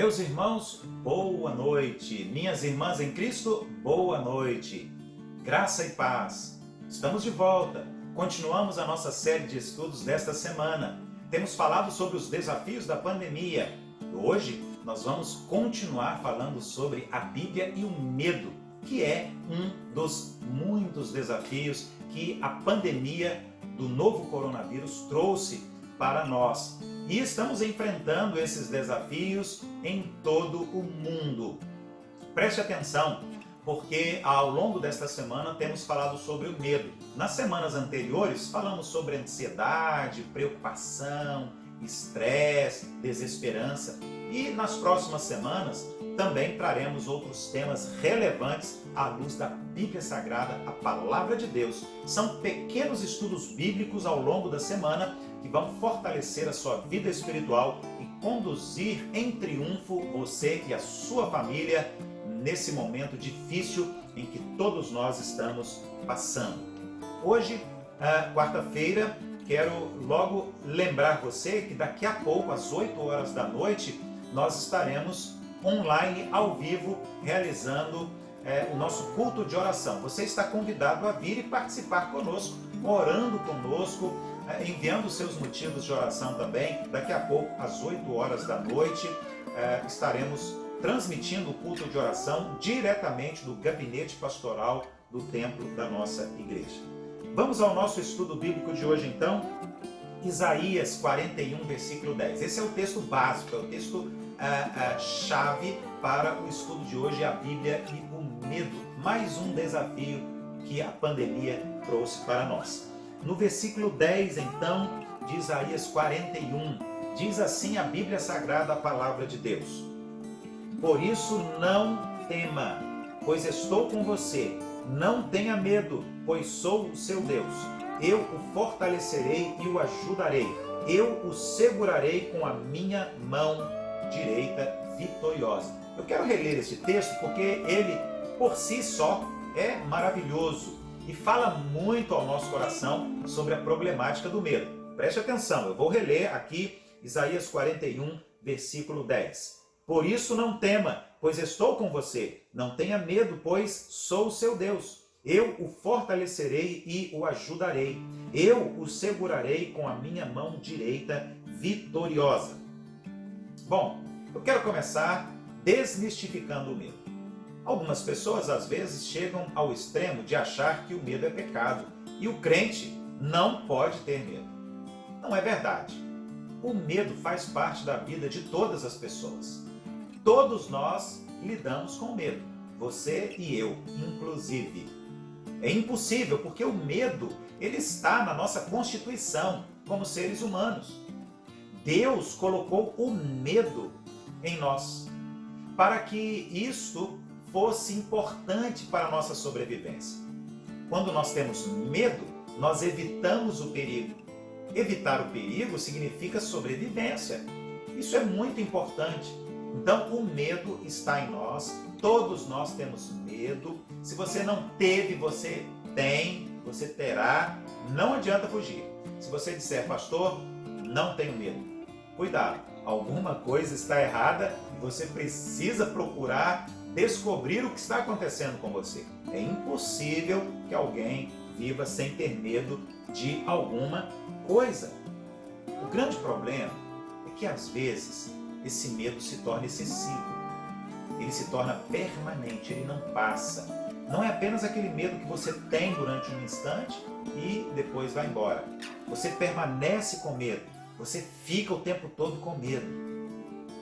Meus irmãos, boa noite. Minhas irmãs em Cristo, boa noite. Graça e paz. Estamos de volta. Continuamos a nossa série de estudos desta semana. Temos falado sobre os desafios da pandemia. Hoje nós vamos continuar falando sobre a Bíblia e o medo, que é um dos muitos desafios que a pandemia do novo coronavírus trouxe para nós. E estamos enfrentando esses desafios em todo o mundo. Preste atenção, porque ao longo desta semana temos falado sobre o medo. Nas semanas anteriores falamos sobre ansiedade, preocupação, estresse, desesperança. E nas próximas semanas também traremos outros temas relevantes à luz da Bíblia Sagrada, a Palavra de Deus. São pequenos estudos bíblicos ao longo da semana que vão fortalecer a sua vida espiritual e conduzir em triunfo você e a sua família nesse momento difícil em que todos nós estamos passando. Hoje, quarta-feira, quero logo lembrar você que daqui a pouco, às 8 horas da noite, nós estaremos online, ao vivo, realizando o nosso culto de oração. Você está convidado a vir e participar conosco, orando conosco, enviando seus motivos de oração também. Daqui a pouco, às 8 horas da noite, estaremos transmitindo o culto de oração diretamente do gabinete pastoral do templo da nossa igreja. Vamos ao nosso estudo bíblico de hoje então, Isaías 41, versículo 10. Esse é o texto básico, é o texto chave para o estudo de hoje, a Bíblia e o medo. Mais um desafio que a pandemia trouxe para nós. No versículo 10, então, de Isaías 41, diz assim a Bíblia Sagrada, a Palavra de Deus: Por isso não tema, pois estou com você. Não tenha medo, pois sou o seu Deus. Eu o fortalecerei e o ajudarei. Eu o segurarei com a minha mão direita vitoriosa. Eu quero reler esse texto porque ele, por si só, é maravilhoso e fala muito ao nosso coração sobre a problemática do medo. Preste atenção, eu vou reler aqui Isaías 41, versículo 10. Por isso não tema, pois estou com você. Não tenha medo, pois sou o seu Deus. Eu o fortalecerei e o ajudarei. Eu o segurarei com a minha mão direita vitoriosa. Bom, eu quero começar desmistificando o medo. Algumas pessoas às vezes chegam ao extremo de achar que o medo é pecado e o crente não pode ter medo. Não é verdade. O medo faz parte da vida de todas as pessoas. Todos nós lidamos com medo, você e eu, inclusive. É impossível porque o medo ele está na nossa constituição como seres humanos. Deus colocou o medo em nós para que isto fosse importante para a nossa sobrevivência. Quando nós temos medo, nós evitamos o perigo. Evitar o perigo significa sobrevivência. Isso é muito importante. Então, o medo está em nós, todos nós temos medo. Se você não teve, você tem, você terá, não adianta fugir. Se você disser, pastor, não tenho medo, cuidado, alguma coisa está errada e você precisa procurar descobrir o que está acontecendo com você. É impossível que alguém viva sem ter medo de alguma coisa. O grande problema é que às vezes esse medo se torna excessivo. Ele se torna permanente, ele não passa. Não é apenas aquele medo que você tem durante um instante e depois vai embora. Você permanece com medo, você fica o tempo todo com medo.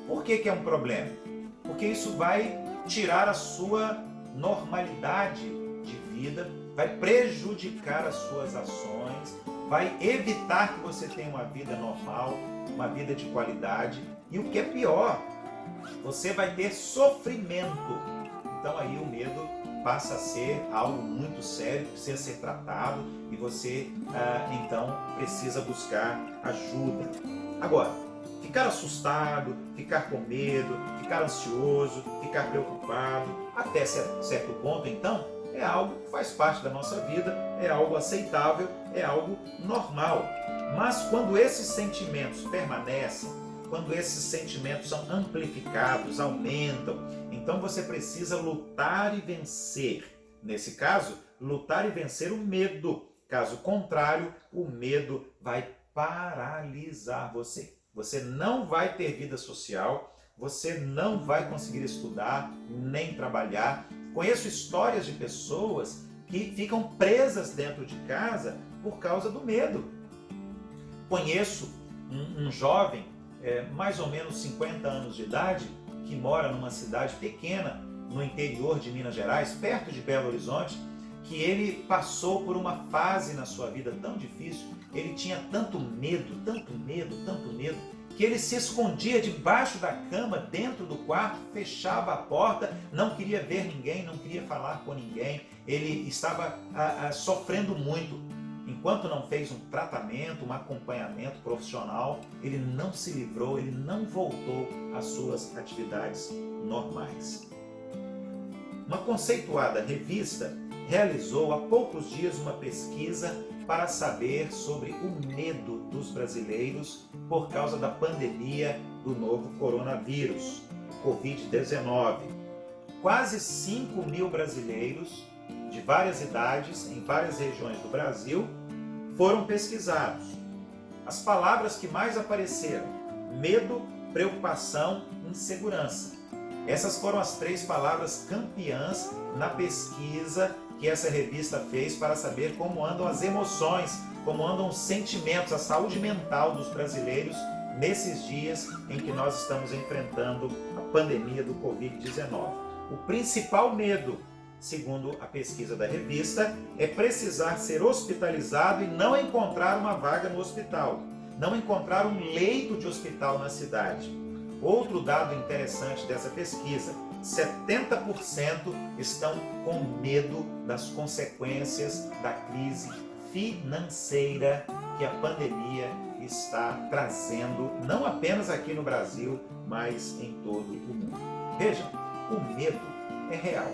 Por que é um problema? Porque isso vai tirar a sua normalidade de vida, vai prejudicar as suas ações, vai evitar que você tenha uma vida normal, uma vida de qualidade. E o que é pior, você vai ter sofrimento. Então aí o medo passa a ser algo muito sério, precisa ser tratado e você então precisa buscar ajuda. Agora, ficar assustado, ficar com medo, ficar ansioso, ficar preocupado, até certo ponto então, é algo que faz parte da nossa vida, é algo aceitável, é algo normal. Mas quando esses sentimentos permanecem quando esses sentimentos são amplificados, aumentam, então você precisa lutar e vencer. Nesse caso, lutar e vencer o medo. Caso contrário, o medo vai paralisar você. Você não vai ter vida social, você não vai conseguir estudar, nem trabalhar. Conheço histórias de pessoas que ficam presas dentro de casa por causa do medo. Conheço um jovem, mais ou menos 50 anos de idade, que mora numa cidade pequena, no interior de Minas Gerais, perto de Belo Horizonte, que ele passou por uma fase na sua vida tão difícil, ele tinha tanto medo, que ele se escondia debaixo da cama, dentro do quarto, fechava a porta, não queria ver ninguém, não queria falar com ninguém, ele estava sofrendo muito. Enquanto não fez um tratamento, um acompanhamento profissional, ele não se livrou, ele não voltou às suas atividades normais. Uma conceituada revista realizou há poucos dias uma pesquisa para saber sobre o medo dos brasileiros por causa da pandemia do novo coronavírus, Covid-19. Quase 5 mil brasileiros de várias idades, em várias regiões do Brasil, foram pesquisados. As palavras que mais apareceram: medo, preocupação, insegurança. Essas foram as 3 palavras campeãs na pesquisa que essa revista fez para saber como andam as emoções, como andam os sentimentos, a saúde mental dos brasileiros nesses dias em que nós estamos enfrentando a pandemia do Covid-19. O principal medo, segundo a pesquisa da revista, é precisar ser hospitalizado e não encontrar uma vaga no hospital, não encontrar um leito de hospital na cidade. Outro dado interessante dessa pesquisa: 70% estão com medo das consequências da crise financeira que a pandemia está trazendo, não apenas aqui no Brasil, mas em todo o mundo. Veja, o medo é real.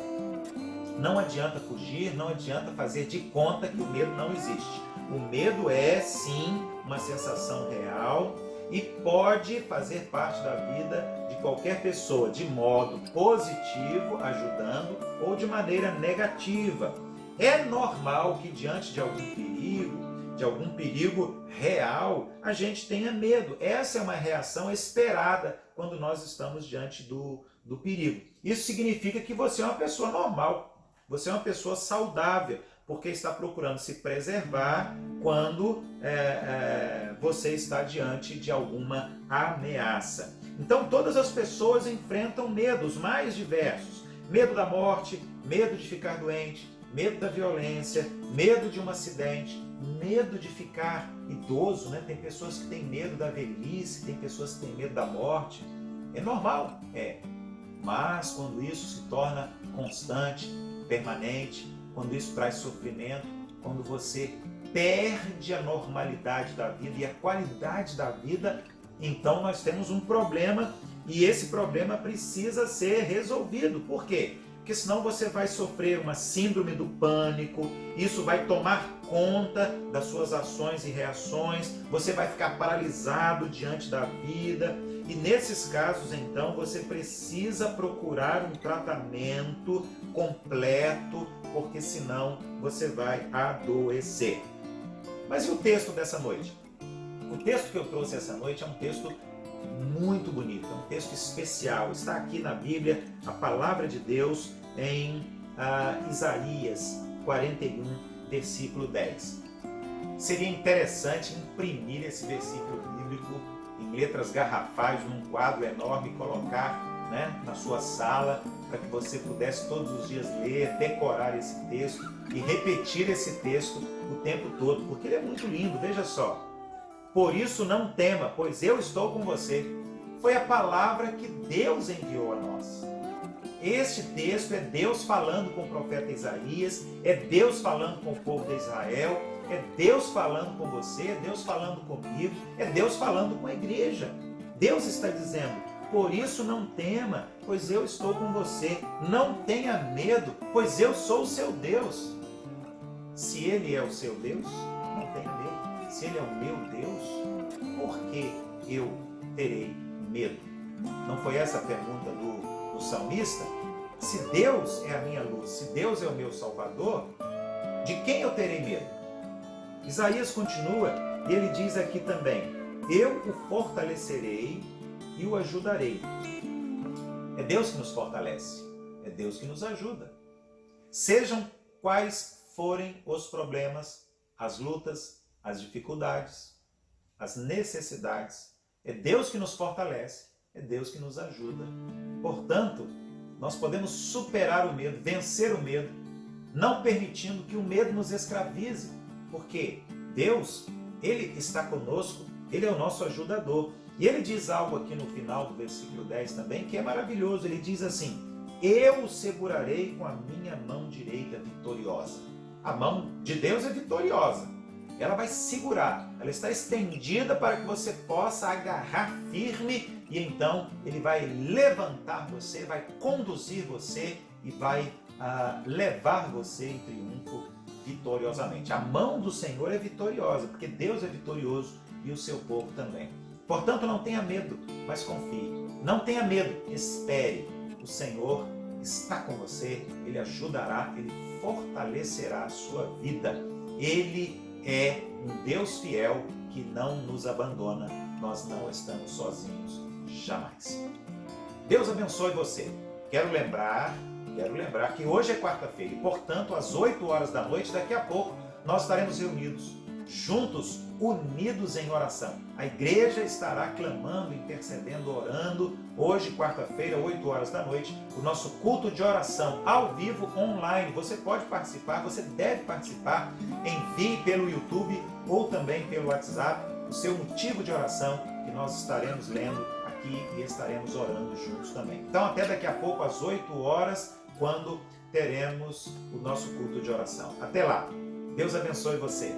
Não adianta fugir, não adianta fazer de conta que o medo não existe. O medo é, sim, uma sensação real e pode fazer parte da vida de qualquer pessoa, de modo positivo, ajudando, ou de maneira negativa. É normal que diante de algum perigo real, a gente tenha medo. Essa é uma reação esperada quando nós estamos diante do perigo. Isso significa que você é uma pessoa normal. Você é uma pessoa saudável, porque está procurando se preservar quando você está diante de alguma ameaça. Então todas as pessoas enfrentam medos mais diversos. Medo da morte, medo de ficar doente, medo da violência, medo de um acidente, medo de ficar idoso, né? Tem pessoas que têm medo da velhice, tem pessoas que têm medo da morte. É normal, mas quando isso se torna constante, permanente, quando isso traz sofrimento, quando você perde a normalidade da vida e a qualidade da vida, então nós temos um problema e esse problema precisa ser resolvido. Por quê? Porque senão você vai sofrer uma síndrome do pânico, isso vai tomar conta das suas ações e reações, você vai ficar paralisado diante da vida. E nesses casos, então, você precisa procurar um tratamento completo, porque senão você vai adoecer. Mas e o texto dessa noite? O texto que eu trouxe essa noite é um texto muito bonito, é um texto especial. Está aqui na Bíblia, a palavra de Deus, em Isaías 41, versículo 10. Seria interessante imprimir esse versículo bíblico em letras garrafais, num quadro enorme, e colocar, na sua sala, para que você pudesse todos os dias ler, decorar esse texto e repetir esse texto o tempo todo, porque ele é muito lindo. Veja só: por isso não tema, pois eu estou com você. Foi a palavra que Deus enviou a nós. Este texto é Deus falando com o profeta Isaías, é Deus falando com o povo de Israel, é Deus falando com você, é Deus falando comigo, é Deus falando com a igreja. Deus está dizendo: por isso não tema, pois eu estou com você. Não tenha medo, pois eu sou o seu Deus. Se Ele é o seu Deus, não tenha medo. Se Ele é o meu Deus, por que eu terei medo? Não foi essa a pergunta do salmista? Se Deus é a minha luz, se Deus é o meu Salvador, de quem eu terei medo? Isaías continua e ele diz aqui também: eu o fortalecerei e o ajudarei. É Deus que nos fortalece, é Deus que nos ajuda. Sejam quais forem os problemas, as lutas, as dificuldades, as necessidades, é Deus que nos fortalece, é Deus que nos ajuda. Portanto, nós podemos superar o medo, vencer o medo, não permitindo que o medo nos escravize, porque Deus, Ele está conosco, Ele é o nosso ajudador. E Ele diz algo aqui no final do versículo 10 também, que é maravilhoso. Ele diz assim: eu o segurarei com a minha mão direita vitoriosa. A mão de Deus é vitoriosa. Ela vai segurar, ela está estendida para que você possa agarrar firme e então Ele vai levantar você, vai conduzir você e vai levar você em triunfo vitoriosamente. A mão do Senhor é vitoriosa, porque Deus é vitorioso e o seu povo também. Portanto, não tenha medo, mas confie. Não tenha medo, espere. O Senhor está com você, Ele ajudará, Ele fortalecerá a sua vida. Ele é um Deus fiel que não nos abandona. Nós não estamos sozinhos, jamais. Deus abençoe você. Quero lembrar que hoje é quarta-feira e, portanto, às 8 horas da noite, daqui a pouco, nós estaremos reunidos, juntos, unidos em oração. A igreja estará clamando, intercedendo, orando. Hoje, quarta-feira, 8 horas da noite, o nosso culto de oração ao vivo, online. Você pode participar, você deve participar. Envie pelo YouTube ou também pelo WhatsApp o seu motivo de oração, que nós estaremos lendo aqui e estaremos orando juntos também. Então, até daqui a pouco, às 8 horas, quando teremos o nosso culto de oração. Até lá. Deus abençoe você.